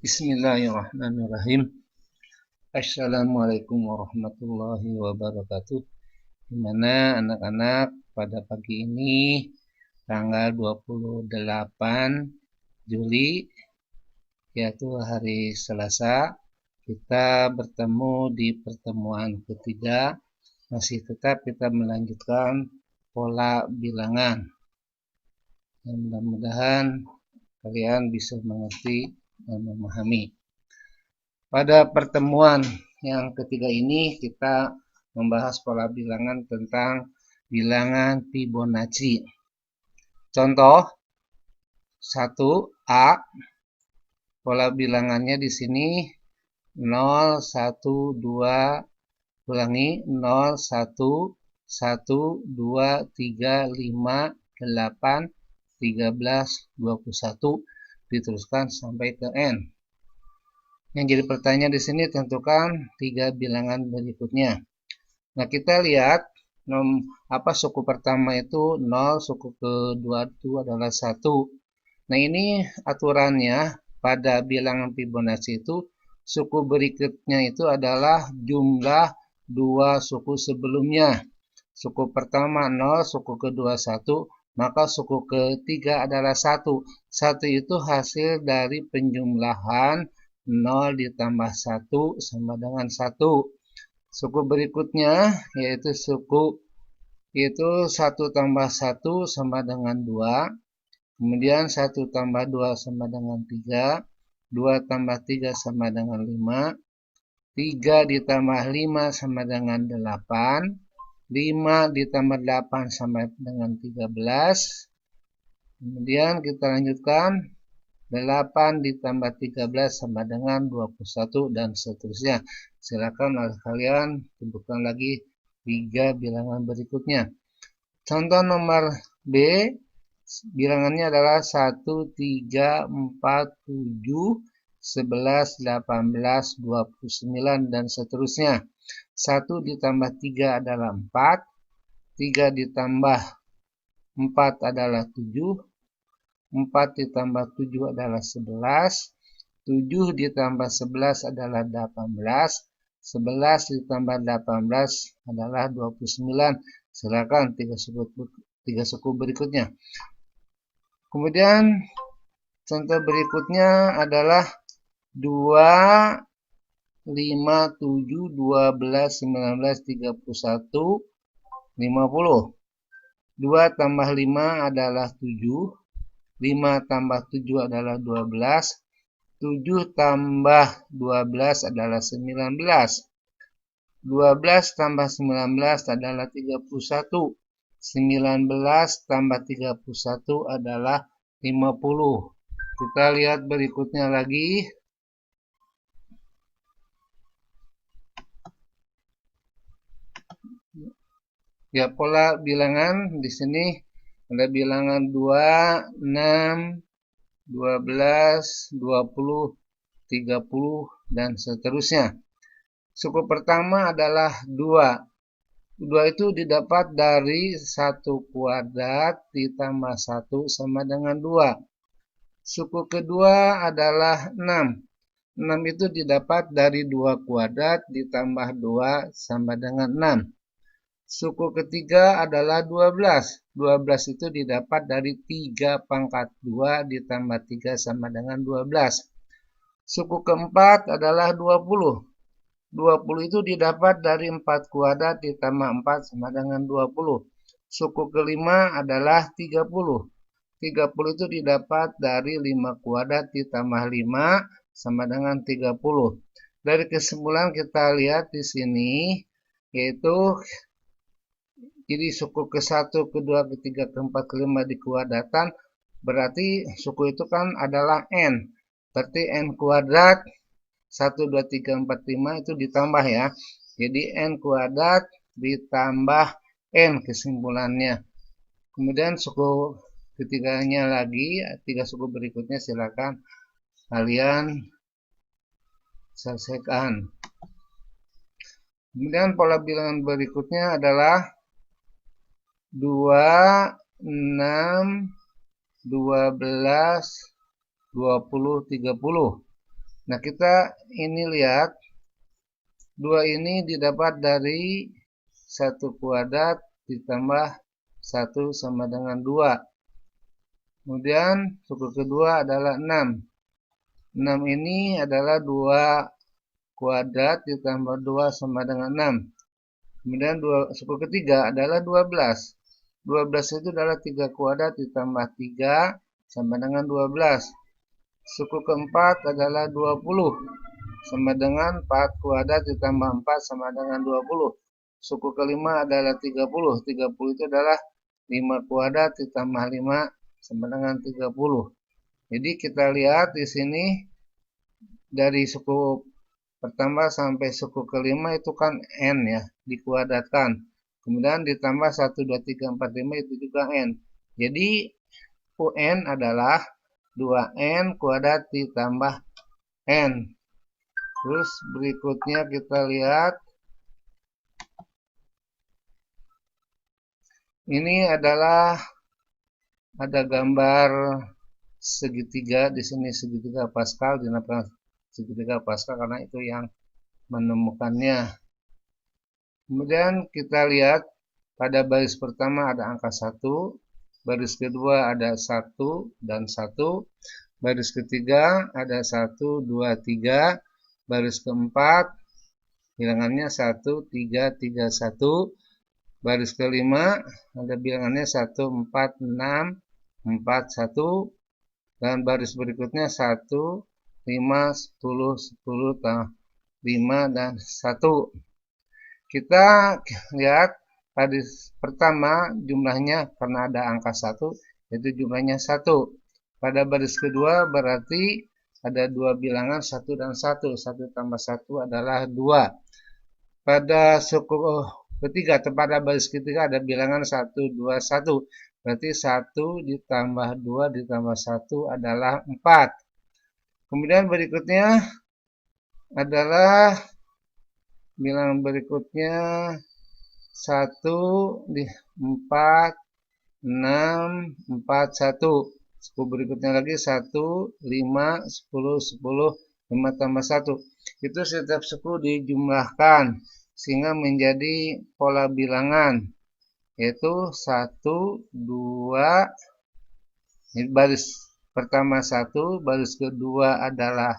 Bismillahirrahmanirrahim. Assalamualaikum warahmatullahi wabarakatuh. Gimana anak-anak pada pagi ini tanggal 28 Juli yaitu hari Selasa, kita bertemu di pertemuan ketiga. Masih tetap kita melanjutkan pola bilangan. Dan mudah-mudahan kalian bisa mengerti dan memahami. Pada pertemuan yang ketiga ini kita membahas pola bilangan tentang bilangan Fibonacci. Contoh 1A, pola bilangannya di sini 0, 1, 2, ulangi 0, 1, 1, 2, 3, 5, 8, 13, 21, diteruskan sampai ke N. Yang jadi pertanyaan di sini tentukan 3 bilangan berikutnya. Nah, kita lihat suku pertama itu 0, suku kedua itu adalah 1. Nah, ini aturannya pada bilangan Fibonacci itu suku berikutnya itu adalah jumlah 2 suku sebelumnya. Suku pertama 0, suku kedua 1, maka suku ketiga adalah 1. 1 itu hasil dari penjumlahan 0 ditambah 1 sama dengan 1. Suku berikutnya yaitu 1 tambah 1 sama dengan 2. Kemudian 1 tambah 2 sama dengan 3. 2 tambah 3 sama dengan 5. 3 ditambah 5 sama dengan 8. 5 ditambah 8 sama dengan 13. Kemudian kita lanjutkan. 8 ditambah 13 sama dengan 21 dan seterusnya. Silakan kalian tentukan lagi 3 bilangan berikutnya. Contoh nomor B, bilangannya adalah 1, 3, 4, 7, 11, 18, 29 dan seterusnya. 1 ditambah 3 adalah 4, 3 ditambah 4 adalah 7, 4 ditambah 7 adalah 11, 7 ditambah 11 adalah 18, 11 ditambah 18 adalah 29. Silakan 3 suku berikutnya. Kemudian contoh berikutnya adalah 2, 5, 7, 12, 19, 31, 50. 2 tambah 5 adalah 7. 5 tambah 7 adalah 12. 7 tambah 12 adalah 19. 12 tambah 19 adalah 31. 19 tambah 31 adalah 50. Kita lihat berikutnya lagi. Ya, pola bilangan di sini ada bilangan 2, 6, 12, 20, 30, dan seterusnya. Suku pertama adalah 2. 2 itu didapat dari 1 kuadrat ditambah 1 sama dengan 2. Suku kedua adalah 6. 6 itu didapat dari 2 kuadrat ditambah 2 sama dengan 6. Suku ketiga adalah 12. 12 itu didapat dari 3 pangkat 2 ditambah 3 sama dengan 12. Suku keempat adalah 20. 20 itu didapat dari 4 kuadrat ditambah 4 sama dengan 20. Suku kelima adalah 30. 30 itu didapat dari 5 kuadrat ditambah 5 sama dengan 30. Dari kesimpulan kita lihat di sini yaitu jadi suku ke-1, ke-2, ke-3, ke-4, ke-5 dikuadratan, berarti suku itu kan adalah N. Berarti N kuadrat 1, 2, 3, 4, 5 itu ditambah ya. Jadi N kuadrat ditambah N kesimpulannya. Kemudian suku ketiganya lagi, 3 suku berikutnya silakan kalian selesaikan. Kemudian pola bilangan berikutnya adalah 2, 6, 12, 20, 30. Nah, kita ini lihat 2 ini didapat dari 1 kuadrat ditambah 1 sama dengan 2. Kemudian suku kedua adalah 6. 6 ini adalah 2 kuadrat ditambah 2 sama dengan 6. Kemudian suku ketiga adalah 12. 12 itu adalah 3 kuadrat ditambah 3 sama dengan 12. Suku keempat adalah 20. Sama dengan 4 kuadrat ditambah 4 sama dengan 20. Suku kelima adalah 30. 30 itu adalah 5 kuadrat ditambah 5 sama dengan 30. Jadi kita lihat di sini dari suku pertama sampai suku kelima itu kan n ya, dikuadratkan. Kemudian ditambah 1, 2, 3, 4, 5 itu juga n. Jadi UN adalah 2n kuadrat ditambah n. Terus berikutnya kita lihat. Ini adalah ada gambar segitiga, di sini segitiga Pascal, dinamakan segitiga Pascal karena itu yang menemukannya. Kemudian kita lihat pada baris pertama ada angka 1, baris kedua ada 1 dan 1, baris ketiga ada 1, 2, 3, baris keempat bilangannya 1, 3, 3, 1, baris kelima ada bilangannya 1, 4, 6, 4, 1, dan baris berikutnya 1, 5, 10, 10, 5, dan 1. Kita lihat baris pertama jumlahnya karena ada angka 1, yaitu jumlahnya 1. Pada baris kedua berarti ada 2 bilangan 1 dan 1. 1 tambah 1 adalah 2. Pada suku ketiga, pada baris ketiga ada bilangan 1, 2, 1. Berarti 1 ditambah 2 ditambah 1 adalah 4. Kemudian berikutnya adalah bilangan berikutnya 1 di 4, 6, 4, 1. Suku berikutnya lagi 1, 5, 10, 10, 5 tambah 1. Itu setiap suku dijumlahkan sehingga menjadi pola bilangan, yaitu 1, 2, baris pertama 1, baris kedua adalah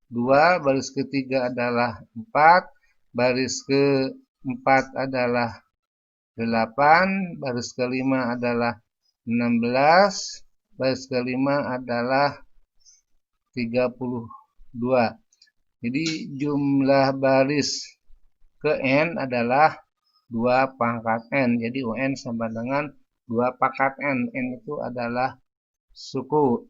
2, baris ketiga adalah 4, baris keempat adalah 8, baris kelima adalah 16, baris kelima adalah 32. Jadi jumlah baris ke n adalah 2 pangkat n. Jadi UN sama dengan 2 pangkat n. N itu adalah suku.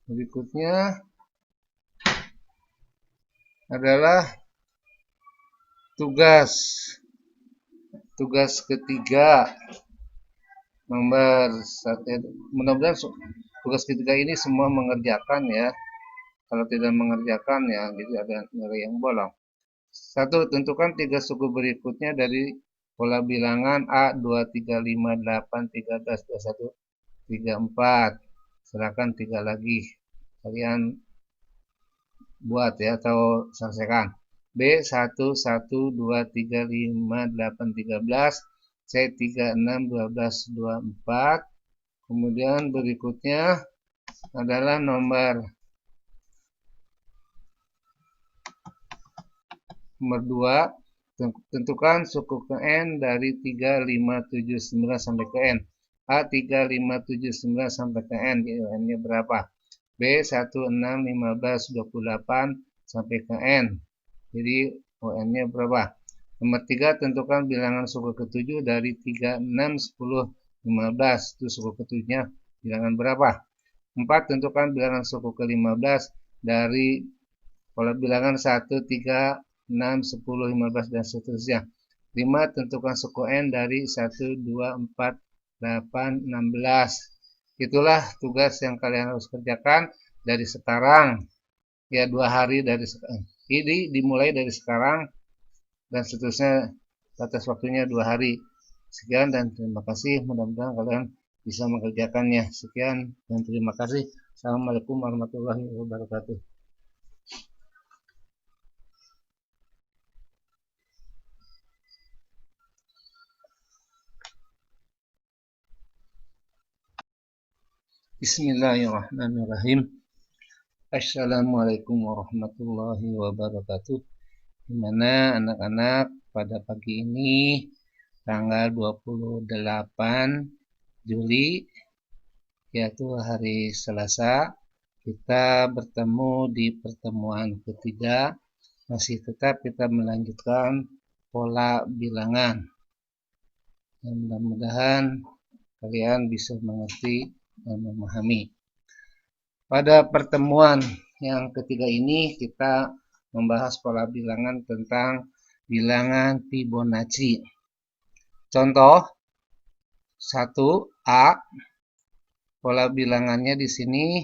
Berikutnya adalah tugas ketiga nomor 1. Mudah-mudahan tugas ketiga ini semua mengerjakan ya. Kalau tidak mengerjakan ya jadi ada nilai yang bolong. 1. Tentukan 3 suku berikutnya dari pola bilangan A 2, 3, 5, 8, 13, 21, 34. Silakan 3 lagi kalian buat ya atau selesaikan. B 1, 1, 2, 3, 5, 8, 13, C 3, 6, 12, 24. Kemudian berikutnya adalah nomor 2. Tentukan suku ke n dari 3, 5, 7, 9 sampai ke n. A 3, 5, 7, 9 sampai ke n. N-nya berapa? B 1, 6, 15, 28 sampai ke n. Jadi UN-nya berapa? Nomor 3, tentukan bilangan suku ke-7 dari 3, 6, 10, 15. Itu suku ke-7-nya bilangan berapa? 4, tentukan bilangan suku ke-15 dari pola bilangan 1, 3, 6, 10, 15, dan seterusnya. 5, tentukan suku n dari 1, 2, 4, 8, 16. Itulah tugas yang kalian harus kerjakan dari sekarang. Ya 2 hari dari sekarang. Ini dimulai dari sekarang dan seterusnya batas waktunya 2 hari. Sekian dan terima kasih. Mudah-mudahan kalian bisa mengerjakannya. Sekian dan terima kasih. Assalamualaikum warahmatullahi wabarakatuh. Bismillahirrahmanirrahim. Assalamualaikum warahmatullahi wabarakatuh. Gimana anak-anak pada pagi ini tanggal 28 Juli yaitu hari Selasa, kita bertemu di pertemuan ketiga. Masih tetap kita melanjutkan pola bilangan. Dan mudah-mudahan kalian bisa mengerti dan memahami. Pada pertemuan yang ketiga ini kita membahas pola bilangan tentang bilangan Fibonacci. Contoh 1A, pola bilangannya di sini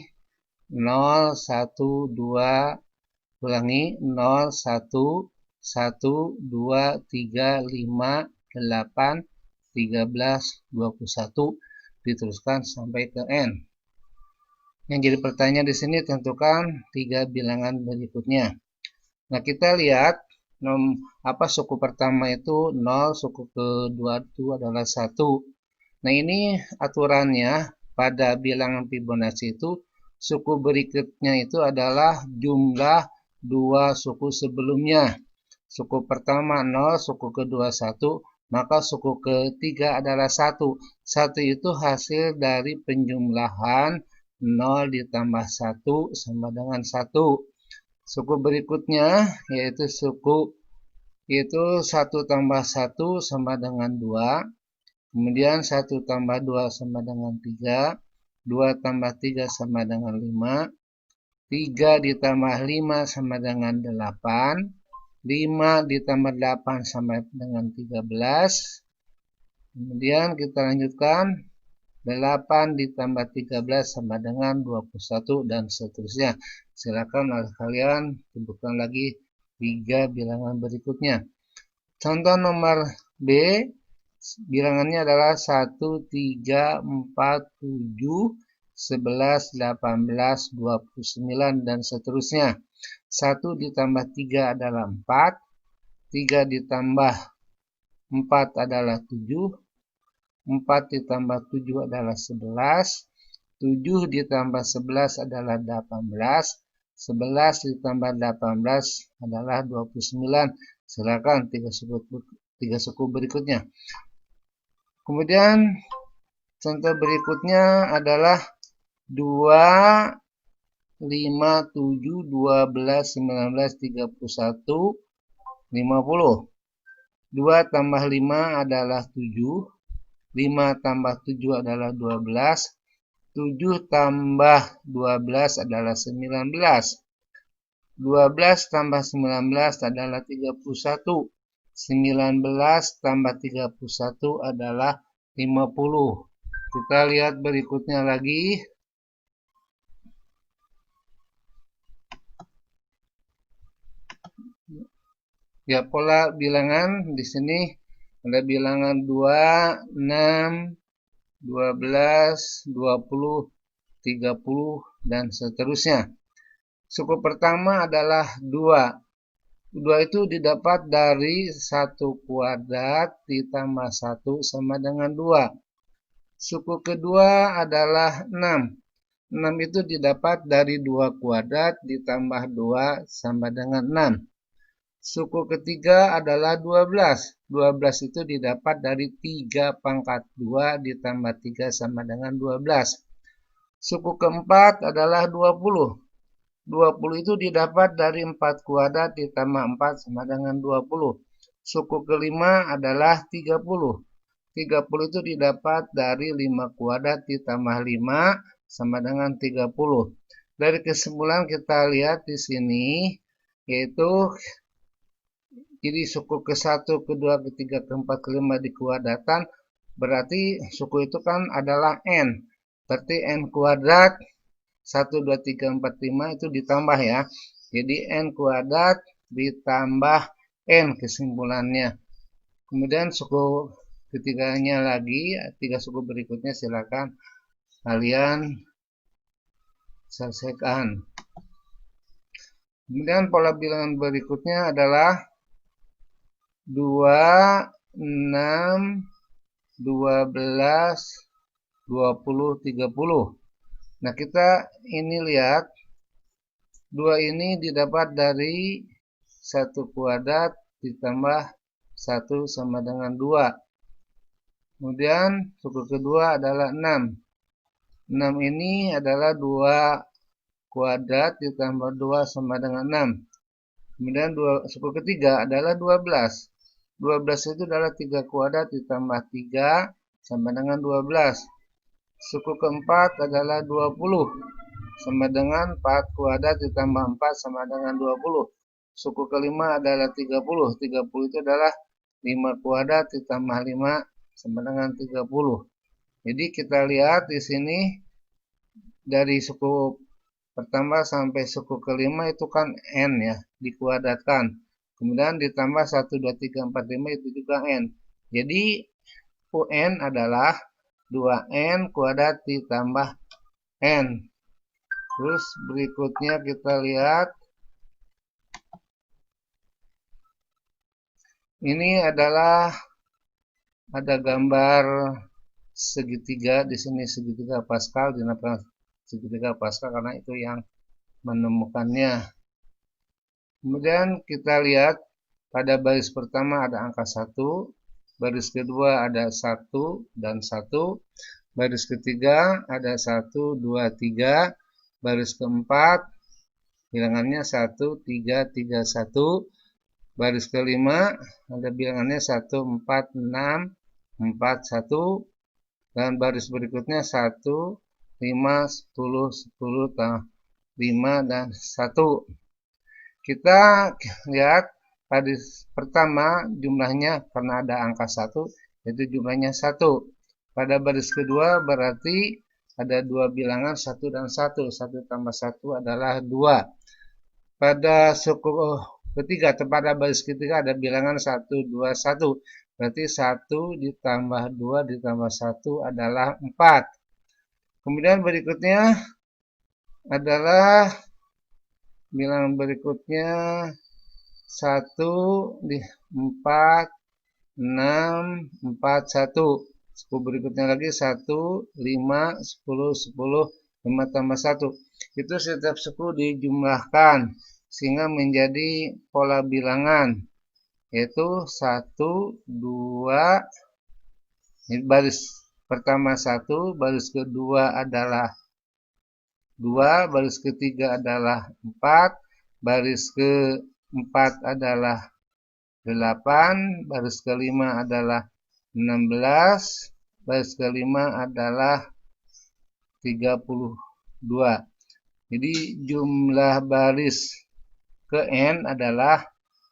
0, 1, 2, ulangi 0, 1, 1, 2, 3, 5, 8, 13, 21, diteruskan sampai ke N. Yang jadi pertanyaan di sini tentukan 3 bilangan berikutnya. Nah, kita lihat suku pertama itu 0, suku kedua itu adalah 1. Nah, ini aturannya pada bilangan Fibonacci itu suku berikutnya itu adalah jumlah 2 suku sebelumnya. Suku pertama 0, suku kedua 1, maka suku ketiga adalah 1. 1 itu hasil dari penjumlahan 0 ditambah 1 sama dengan 1. Suku berikutnya yaitu 1 tambah 1 sama dengan 2. Kemudian 1 tambah 2 sama dengan 3. 2 tambah 3 sama dengan 5. 3 ditambah 5 sama dengan 8. 5 ditambah 8 sama dengan 13. Kemudian kita lanjutkan. 8 ditambah 13 sama dengan 21 dan seterusnya. Silakan oleh kalian tentukan lagi 3 bilangan berikutnya. Contoh nomor B, bilangannya adalah 1, 3, 4, 7, 11, 18, 29 dan seterusnya. 1 ditambah 3 adalah 4, 3 ditambah 4 adalah 7, 4 ditambah 7 adalah 11, 7 ditambah 11 adalah 18, 11 ditambah 18 adalah 29. Silakan 3 suku berikutnya. Kemudian contoh berikutnya adalah 2, 5, 7, 12, 19, 31, 50. 2 tambah 5 adalah 7. 5 tambah 7 adalah 12. 7 tambah 12 adalah 19. 12 tambah 19 adalah 31. 19 tambah 31 adalah 50. Kita lihat berikutnya lagi. Ya, pola bilangan di sini ada bilangan 2, 6, 12, 20, 30, dan seterusnya. Suku pertama adalah 2. 2 itu didapat dari 1 kuadrat ditambah 1 sama dengan 2. Suku kedua adalah 6. 6 itu didapat dari 2 kuadrat ditambah 2 sama dengan 6. Suku ketiga adalah 12. 12 itu didapat dari 3 pangkat 2 ditambah 3 sama dengan 12. Suku keempat adalah 20. 20 itu didapat dari 4 kuadrat ditambah 4 sama dengan 20. Suku kelima adalah 30. 30 itu didapat dari 5 kuadrat ditambah 5 sama dengan 30. Dari kesimpulan kita lihat di sini yaitu jadi suku ke-1, ke-2, ke-3, ke-4, ke-5 dikuadratan berarti suku itu kan adalah N. Berarti N kuadrat 1, 2, 3, 4, 5 itu ditambah ya. Jadi N kuadrat ditambah N kesimpulannya. Kemudian suku ketiganya lagi, 3 suku berikutnya silakan kalian selesaikan. Kemudian pola bilangan berikutnya adalah 2, 6, 12, 20, 30. Nah, kita ini lihat 2 ini didapat dari 1 kuadrat ditambah 1 sama dengan 2. Kemudian suku kedua adalah 6. 6 ini adalah 2 kuadrat ditambah 2 sama dengan 6. Kemudian suku ketiga adalah 12. 12 itu adalah 3 kuadrat ditambah 3 sama dengan 12. Suku keempat adalah 20 sama dengan 4 kuadrat ditambah 4 sama dengan 20. Suku kelima adalah 30. 30 itu adalah 5 kuadrat ditambah 5 sama dengan 30. Jadi kita lihat di sini dari suku pertama sampai suku kelima itu kan n ya, dikuadratkan. Kemudian ditambah 1, 2, 3, 4, 5 itu juga n. Jadi UN adalah 2n kuadrat ditambah n. Terus berikutnya kita lihat. Ini adalah ada gambar segitiga. Di sini segitiga Pascal, dinamakan segitiga Pascal karena itu yang menemukannya. Kemudian kita lihat pada baris pertama ada angka 1, baris kedua ada 1 dan 1, baris ketiga ada 1, 2, 3, baris keempat bilangannya 1, 3, 3, 1, baris kelima ada bilangannya 1, 4, 6, 4, 1, dan baris berikutnya 1, 5, 10, 10, 5, dan 1. Kita lihat baris pertama jumlahnya karena ada angka 1, yaitu jumlahnya 1. Pada baris kedua berarti ada 2 bilangan 1 dan 1. 1 tambah 1 adalah 2. Pada suku ketiga, pada baris ketiga ada bilangan 1, 2, 1. Berarti 1 ditambah 2 ditambah 1 adalah 4. Kemudian berikutnya adalah bilangan berikutnya 1 di 4, 6, 4, 1. Suku berikutnya lagi 1, 5, 10, 10, 5 tambah 1. Itu setiap suku dijumlahkan sehingga menjadi pola bilangan, yaitu 1, 2, baris pertama 1, baris kedua adalah 2, baris ketiga adalah 4, baris keempat adalah 8, baris kelima adalah 16, baris kelima adalah 32. Jadi jumlah baris ke n adalah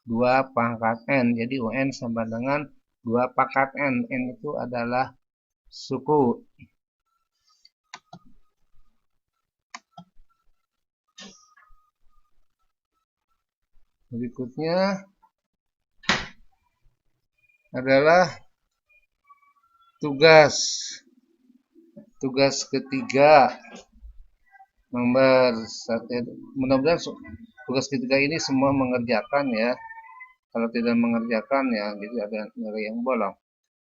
2 pangkat n. Jadi UN sama dengan 2 pangkat n. N itu adalah suku. Berikutnya adalah tugas ketiga nomor 1. Mudah-mudahan tugas ketiga ini semua mengerjakan ya. Kalau tidak mengerjakan ya jadi ada nilai yang bolong.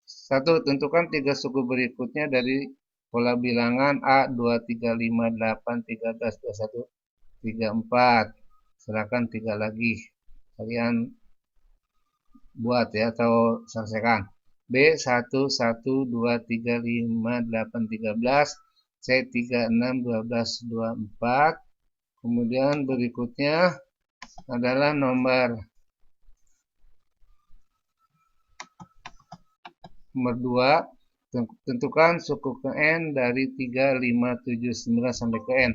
1. Tentukan 3 suku berikutnya dari pola bilangan A 2, 3, 5, 8, 13, 21, 34. Silakan 3 lagi kalian buat ya atau selesaikan. B 1, 1, 2, 3, 5, 8, 13, C 3, 6, 12, 24. Kemudian berikutnya adalah nomor 2. Tentukan suku ke n dari 3, 5, 7, 9 sampai ke n.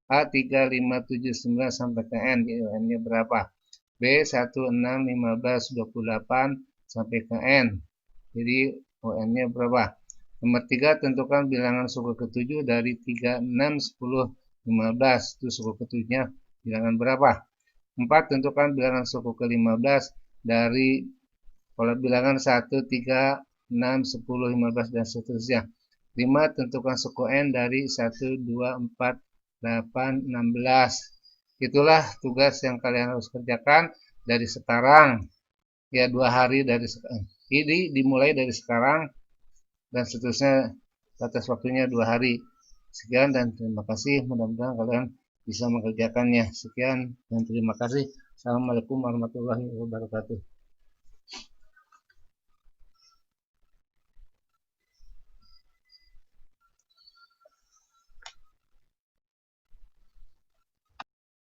A 3, 5, 7, 9 sampai ke n. N-nya berapa? B 1, 6, 15, 28 sampai ke n. Jadi UN-nya berapa? Nomor 3, tentukan bilangan suku ke-7 dari 3, 6, 10, 15. Itu suku ke-7-nya bilangan berapa? 4, tentukan bilangan suku ke-15 dari pola bilangan 1, 3, 6, 10, 15, dan seterusnya. 5. Tentukan suku N dari 1, 2, 4, 8, 16. Itulah tugas yang kalian harus kerjakan dari sekarang. Ya, 2 hari dari sekarang. Ini dimulai dari sekarang dan seterusnya, batas waktunya 2 hari. Sekian dan terima kasih. Mudah-mudahan kalian bisa mengerjakannya. Sekian dan terima kasih. Assalamualaikum warahmatullahi wabarakatuh.